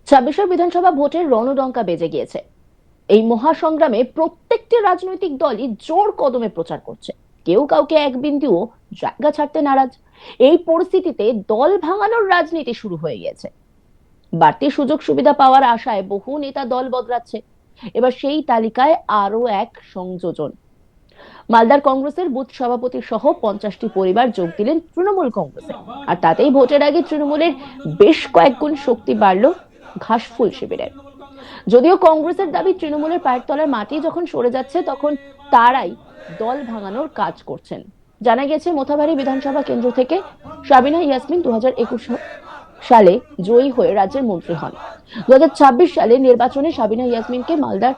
ছাব্বিশের বিধানসভা ভোটের রণডঙ্কা বেজে গিয়েছে। এই মহাসংগ্রামে প্রত্যেকটি রাজনৈতিক দলই জোর কদমে প্রচার করছে। কেউ কাউকে এক বিন্দুও জায়গা ছাড়তে নারাজ। এই পরিস্থিতিতে দল ভাঙানোর রাজনীতি শুরু হয়ে গেছে। বাড়তি সুযোগ সুবিধা পাওয়ার আশায় বহু নেতা দল বদলাচ্ছে। এবার সেই তালিকায় আরো এক সংযোজন। মালদার কংগ্রেসের বুথ সভাপতি সহ 50টি পরিবার যোগ দিলেন তৃণমূল কংগ্রেসে। আর তাতেই ভোটের আগে তৃণমূলের বেশ কয়েক গুণ শক্তি বাড়ল ঘাসফুল শিবিরের। যদিও কংগ্রেসের দাবি তৃণমূলের পায়ের তলার মাটি যখন সরে যাচ্ছে তখন তারাই দল ভাঙানোর কাজ করছেন। জানা গেছে মোথাবাড়ি বিধানসভা কেন্দ্র থেকে সাবিনা ইয়াসমিন 2021 সালে জয়ী হয়ে রাজ্যের মন্ত্রী হন। 2026 সালে নির্বাচনে সাবিনা ইয়াসমিনকে মালদার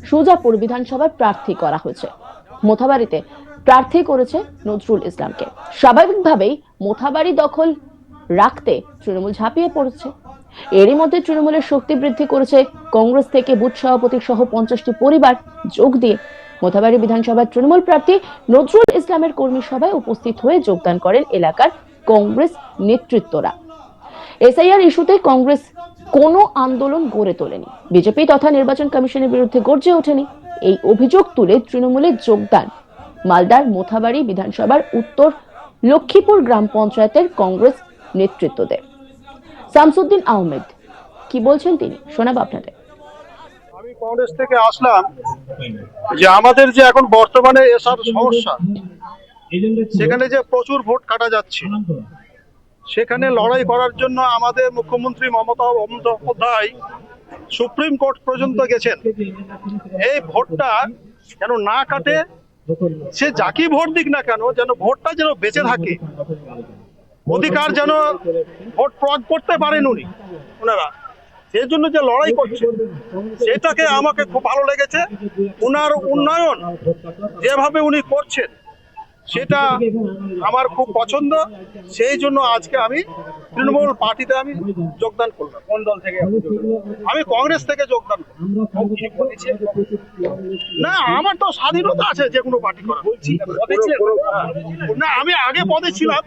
সুজাপুর বিধানসভার প্রার্থী করা হয়েছে। মোথাবাড়িতে প্রার্থী করেছে নজরুল ইসলামকে। স্বাভাবিকভাবেই মোথাবাড়ি দখল রাখতে তৃণমূল ঝাঁপিয়ে পড়েছে। এরই মধ্যে তৃণমূলের শক্তি বৃদ্ধি করেছে কংগ্রেস থেকে বুথ সভাপতি সহ 50টি পরিবার যোগ দিয়ে মোথাবাড়ি বিধানসভার তৃণমূল প্রার্থী নজরুল ইসলামের কর্মী সভায় উপস্থিত হয়ে যোগদান করেন এলাকার কংগ্রেস নেতৃত্বরা। এসআইআর ইস্যুতে কংগ্রেস কোনো আন্দোলন গড়ে তোলেনি, বিজেপি তথা নির্বাচন কমিশনের বিরুদ্ধে গর্জে ওঠেনি। এই অভিযোগ তুলে তৃণমূলের যোগদান মালদার মোথাবাড়ি বিধানসভার উত্তর লক্ষ্মীপুর গ্রাম পঞ্চায়েতের কংগ্রেস নেতৃত্বদের। শামসুদ্দিন আহমেদ কি বলছেন তিনি শোনাবো আপনাদের। আমি কংগ্রেস থেকে আসলাম যে আমাদের যে এখন বর্তমানে এসব সমস্যা, সেখানে যে প্রচুর ভোট কাটা যাচ্ছে, সেখানে লড়াই করার জন্য আমাদের মুখ্যমন্ত্রী মমতা বন্দ্যোপাধ্যায় সুপ্রিম কোর্ট পর্যন্ত গেছেন। এই ভোটটা যেন না কাটে, সে যাকেই ভোট দিক না কেন, যেন ভোটটা যেন বেঁচে থাকে, অধিকার যেন ভোট প্রয়োগ করতে পারেন ওনারা, সেই জন্য যে লড়াই করছে সেটাকে আমাকে খুব ভালো লেগেছে। ওনার উন্নয়ন যেভাবে উনি করছেন সেটা আমার খুব পছন্দ। সেই জন্য আজকে আমি তৃণমূল পার্টিতে আমি যোগদান করলাম। কোন দল থেকে? আমি কংগ্রেস থেকে যোগদান না, আমার তো স্বাধীনতা আছে যে কোনো পার্টি করা। না, আমি আগে পদে ছিলাম,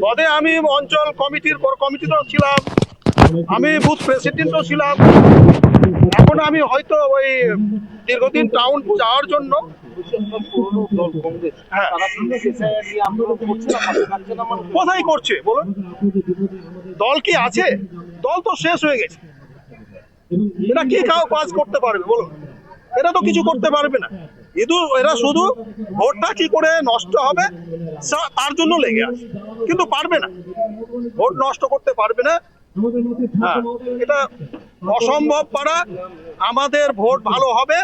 পদে আমি অঞ্চল কমিটিতেও ছিলাম, আমি বুথ প্রেসিডেন্টও ছিলাম। এখন আমি হয়তো ওই দীর্ঘদিন টাউন যাওয়ার জন্য কোথায় করছে বলুন? দল কি আছে? দল তো শেষ হয়ে গেছে। এরা কি কাজ করতে পারবে বলুন? এরা তো কিছু করতে পারবে না। এরা শুধু ভোটটা কি করে নষ্ট হবে তার জন্য লেগে আছে, কিন্তু পারবে না, ভোট নষ্ট করতে পারবে না। এটা অসম্ভব পারা। আমাদের ভোট ভালো হবে।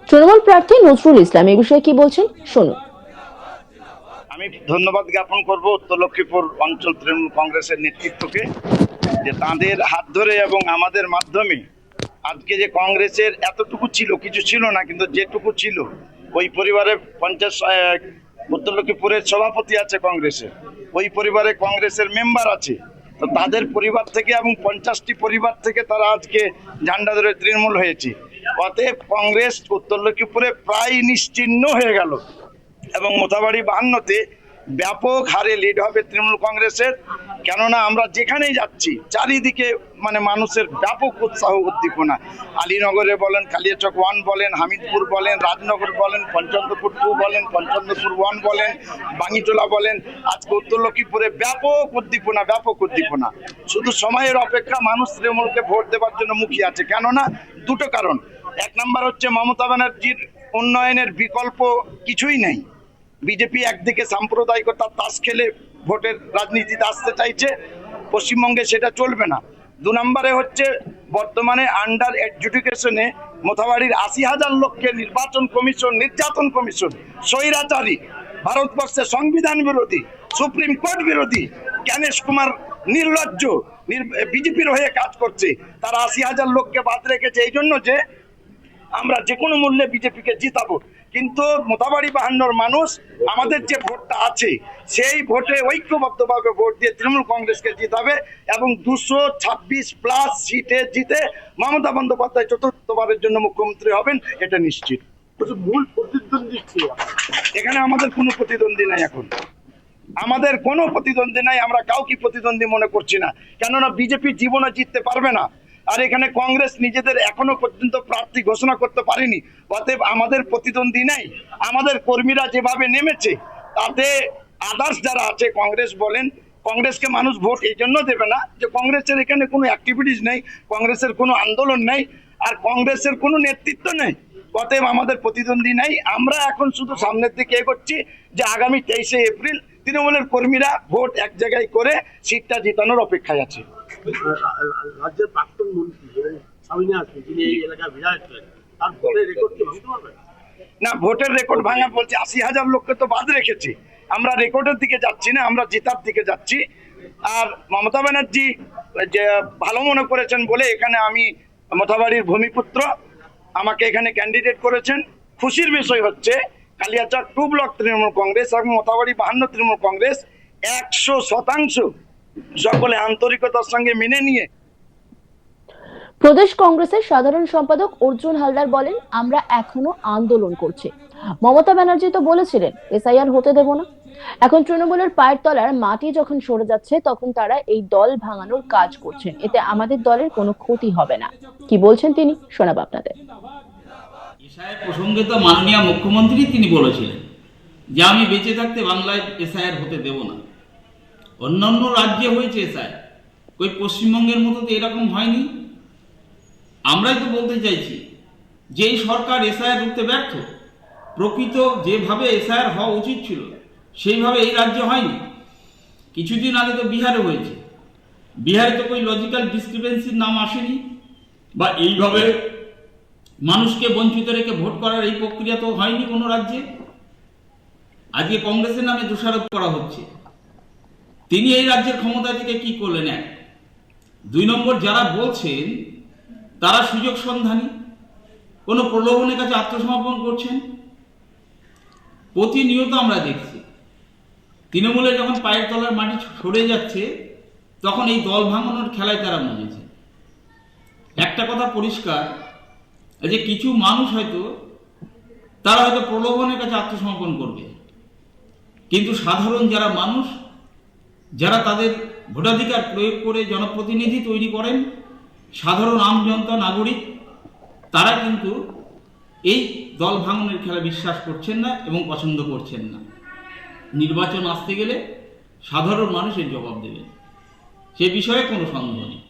তৃণমূল প্রার্থী নজরুল ইসলাম এই বিষয়ে কি বলছেন শুনুন। আমি ধন্যবাদ জ্ঞাপন করব উত্তর লক্ষ্মীপুর অঞ্চল তৃণমূল কংগ্রেসের নেতৃত্বকে, যে তাদের হাত ধরে এবং আমাদের মাধ্যমে আজকে যে কংগ্রেসের এতটুকু ছিল, কিছু ছিল না, কিন্তু যেটুকু ছিল, ওই পরিবারে উত্তর লক্ষ্মীপুরের সভাপতি আছে কংগ্রেসের, ওই পরিবারে কংগ্রেসের মেম্বার আছে, তো তাদের পরিবার থেকে এবং 50টি পরিবার থেকে তারা আজকে ঝান্ডা ধরে তৃণমূল হয়েছে। অতএব কংগ্রেস উত্তর লক্ষ্মীপুরে প্রায় নিশ্চিহ্ন হয়ে গেল এবং মোথাবাড়ি 52-তে ব্যাপক হারে লিড হবে তৃণমূল কংগ্রেসের। কেননা আমরা যেখানেই যাচ্ছি চারিদিকে মানুষের ব্যাপক উৎসাহ উদ্দীপনা। আলীনগরে বলেন, কালিয়াচক 1 বলেন, হামিদপুর বলেন, রাজনগর বলেন, পঞ্চন্দ্রপুর 2 বলেন, পঞ্চন্দ্রপুর 1 বলেন, বাঙ্গিটোলা বলেন, আজকে উত্তর লক্ষ্মীপুরে ব্যাপক উদ্দীপনা। শুধু সময়ের অপেক্ষা, মানুষ তৃণমূলকে ভোট দেওয়ার জন্য মুখিয়ে আছে। কেননা দুটো কারণ। এক নম্বর হচ্ছে মমতা ব্যানার্জির উন্নয়নের বিকল্প কিছুই নেই। বিজেপি একদিকে সাম্প্রদায়িকতার তাস খেলে ভোটের রাজনীতিতে আসতে চাইছে, পশ্চিমবঙ্গে সেটা চলবে না। 2 নম্বরে হচ্ছে বর্তমানে আন্ডার এডজুডিকেশনে মোথাবাড়ির 80,000 লোককে নির্যাতন কমিশন স্বৈরাচারী, ভারতবর্ষের সংবিধান বিরোধী, সুপ্রিম কোর্ট বিরোধী জ্ঞানেশ কুমার নির্লজ্জ বিজেপির হয়ে কাজ করছে। তারা 80,000 লোককে বাদ রেখেছে এই জন্য যে আমরা যে কোনো মূল্যে বিজেপিকে জিতাবো। কিন্তু মোথাবাড়ি 52-র মানুষ আমাদের যে ভোটটা আছে সেই ভোটে ঐক্যবদ্ধভাবে ভোট দিয়ে তৃণমূল কংগ্রেসকে জিতাবে এবং 226+ সিটে জিতে মমতা বন্দ্যোপাধ্যায় চতুর্থবারের জন্য মুখ্যমন্ত্রী হবেন, এটা নিশ্চিত। মূল প্রতিদ্বন্দ্বী ছিল এখানে আমাদের কোনো প্রতিদ্বন্দ্বী নাই এখন। আমাদের কোনো প্রতিদ্বন্দ্বী নাই, আমরা কাউকে প্রতিদ্বন্দ্বী মনে করছি না, কেননা বিজেপি জীবনে জিততে পারবে না। আর এখানে কংগ্রেস নিজেদের এখনো পর্যন্ত প্রার্থী ঘোষণা করতে পারেনি, অতএব আমাদের প্রতিদ্বন্দ্বী নেই। আমাদের কর্মীরা যেভাবে নেমেছে তাতে আদার্স যারা আছে, কংগ্রেস বলেন, কংগ্রেসকে মানুষ ভোট এই জন্য দেবে না যে কংগ্রেসের এখানে কোনো অ্যাক্টিভিটিস নেই, কংগ্রেসের কোনো আন্দোলন নেই, আর কংগ্রেসের কোনো নেতৃত্ব নেই। অতএব আমাদের প্রতিদ্বন্দ্বী নেই। আমরা এখন শুধু সামনের দিকে এগোচ্ছি যে আগামী 23শে এপ্রিল তৃণমূলের কর্মীরা ভোট এক জায়গায় করে সিটটা জিতানোর অপেক্ষায় আছে। রাজ্যের প্রাক্তন মন্ত্রী সামিনা আসবে, যিনি এই এলাকার বিধায়ক ছিলেন, তার ভোটের রেকর্ড কি ভাঙতে পারবে? না, ভোটের রেকর্ড ভাঙা বলছে 80,000 লোককে তো বাদ রেখেছি। আমরা রেকর্ডের দিকে যাচ্ছি না, আমরা জেতার দিকে যাচ্ছি। আর মমতা ব্যানার্জি যে ভালো মনে করেছেন বলে এখানে আমি মথাবাড়ির ভূমিপুত্র, আমাকে এখানে ক্যান্ডিডেট করেছেন। খুশির বিষয় হচ্ছে কালিয়াচক 2 ব্লক তৃণমূল কংগ্রেস এবং মথাবাড়ি 52 তৃণমূল কংগ্রেস 100% সকলে আন্তরিকতার সঙ্গে মেনে নিয়ে। প্রদেশ কংগ্রেসের সাধারণ সম্পাদক অর্জুন হালদার বলেন, আমরা এখনো আন্দোলন করছি। মমতা ব্যানার্জি তো বলেছিলেন এসআইআর হতে দেব না। এখন তৃণমূলের পায়ের তলার মাটি যখন সরে যাচ্ছে তখন তারা এই দল ভাঙানোর কাজ করছেন, এতে আমাদের দলের কোনো ক্ষতি হবে না। কি বলছেন তিনি, শোনাবো আপনাদের। এসআইআর প্রসঙ্গে তো মাননীয় মুখ্যমন্ত্রী তিনি বলেছিলেন যে আমি বেঁচে থাকতে বাংলায় এসআইআর হতে দেব না। অন্যান্য রাজ্যে হয়েছে এসআইআর, ওই পশ্চিমবঙ্গের মতো তো এরকম হয়নি। আমরাই তো বলতে চাইছি যে এই সরকার এসআইআর রুখতে ব্যর্থ। প্রকৃত যেভাবে এসআইআর হওয়া উচিত ছিল সেইভাবে এই রাজ্যে হয়নি। কিছুদিন আগে তো বিহারে হয়েছে, বিহারে তো কোনো লজিক্যাল ডিসক্রিপেন্সির নাম আসেনি, বা এইভাবে মানুষকে বঞ্চিত রেখে ভোট করার এই প্রক্রিয়া তো হয়নি কোনো রাজ্যে। আজকে কংগ্রেসের নামে দোষারোপ করা হচ্ছে। তিনি এই রাজ্যের ক্ষমতা থেকে কি করলেন? 1, 2 নম্বর, যারা বলছেন তারা সুযোগ সন্ধানী, কোনো প্রলোভনের কাছে আত্মসমর্পণ করছেন। প্রতিনিয়ত আমরা দেখছি তৃণমূলে যখন পায়ের তলার মাটি সরে যাচ্ছে তখন এই দল ভাঙানোর খেলায় তারা মজেছে। একটা কথা পরিষ্কার যে কিছু মানুষ হয়তো তারা হয়তো প্রলোভনের কাছে আত্মসমর্পণ করবে, কিন্তু সাধারণ যারা মানুষ, যারা তাদের ভোটাধিকার প্রয়োগ করে জনপ্রতিনিধি তৈরি করেন, সাধারণ আমজনতা নাগরিক, তারা কিন্তু এই দল ভাঙনের খেলা বিশ্বাস করছেন না এবং পছন্দ করছেন না। নির্বাচন আসতে গেলে সাধারণ মানুষের জবাব দেবেন, সে বিষয়ে কোনো সন্দেহ নেই।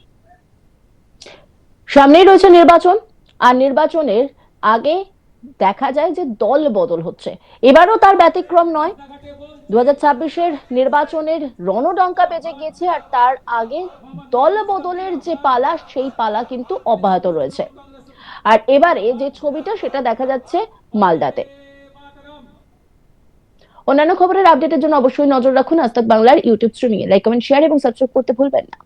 সামনেই রয়েছে নির্বাচন, আর নির্বাচনের আগে দেখা যায় যে দল বদল হচ্ছে। এবারও তার ব্যতিক্রম নয়। 2026-এর নির্বাচনের রণডঙ্কা বেজে গিয়েছে, আর তার আগে দল বদলের যে পালা, সেই পালা কিন্তু অব্যাহত রয়েছে। আর এবারে যে ছবিটা সেটা দেখা যাচ্ছে মালদাতে। অন্যান্য খবরের আপডেটের জন্য অবশ্যই নজর রাখুন আজ তাক বাংলার ইউটিউব স্ট্রিমিং এ। লাইক, কমেন্ট, শেয়ার এবং সাবস্ক্রাইব করতে ভুলবেন না।